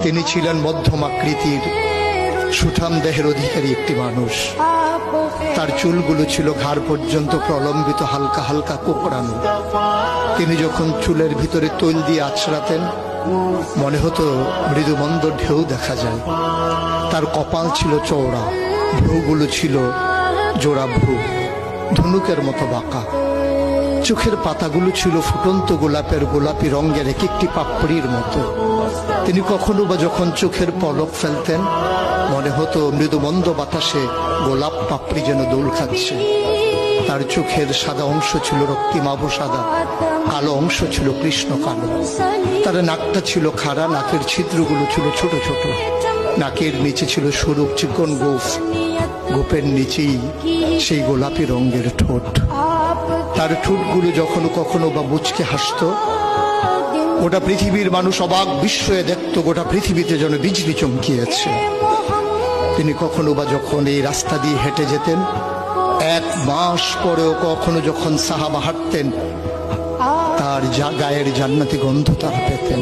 তিনি ছিলেন মধ্যম আকৃতির সুঠাম দেহের অধিকারী একটি মানুষ। তার চুলগুলো ছিল ঘাড় পর্যন্ত প্রলম্বিত, হালকা হালকা কোঁকড়ানো। তিনি যখন চুলের ভিতরে তৈল দিয়ে আছড়াতেন মনে হতো মৃদুমন্দ ঢেউ দেখা যায়। তার কপাল ছিল চওড়া, ভ্রুগুলো ছিল জোড়া ভ্রু, ধনুকের মতো বাঁকা। চোখের পাতাগুলো ছিল ফুটন্ত গোলাপের গোলাপি রঙের এক একটি পাপড়ির মতো। তিনি কখনো বা যখন চোখের পলক ফেলতেন মনে হতো মৃদুমন্দ বাতাসে গোলাপ পাপড়ি যেন দোল খাচ্ছে। তার চোখের সাদা অংশ ছিল রক্তিমাভ সাদা, কালো অংশ ছিল কৃষ্ণ কালো। তার নাকটা ছিল খাড়া, নাকের ছিদ্রগুলো ছিল ছোট ছোট। নাকের নিচে ছিল সরু চিকন গোঁফ, গোঁফের নিচেই সেই গোলাপি রঙের ঠোঁট। তার ঠোঁটগুলো যখন কখনো বা মুচকে হাসত, গোটা পৃথিবীর মানুষ অবাক বিস্ময়ে দেখত গোটা পৃথিবীতে যেন বিজলি চমকিয়েছে। তিনি কখনো বা যখন এই রাস্তা দিয়ে হেঁটে যেতেন, 1 মাস পরেও কখনো যখন সাহাবা হাঁটতেন, তার গায়ের জান্নাতি গন্ধ তারা পেতেন।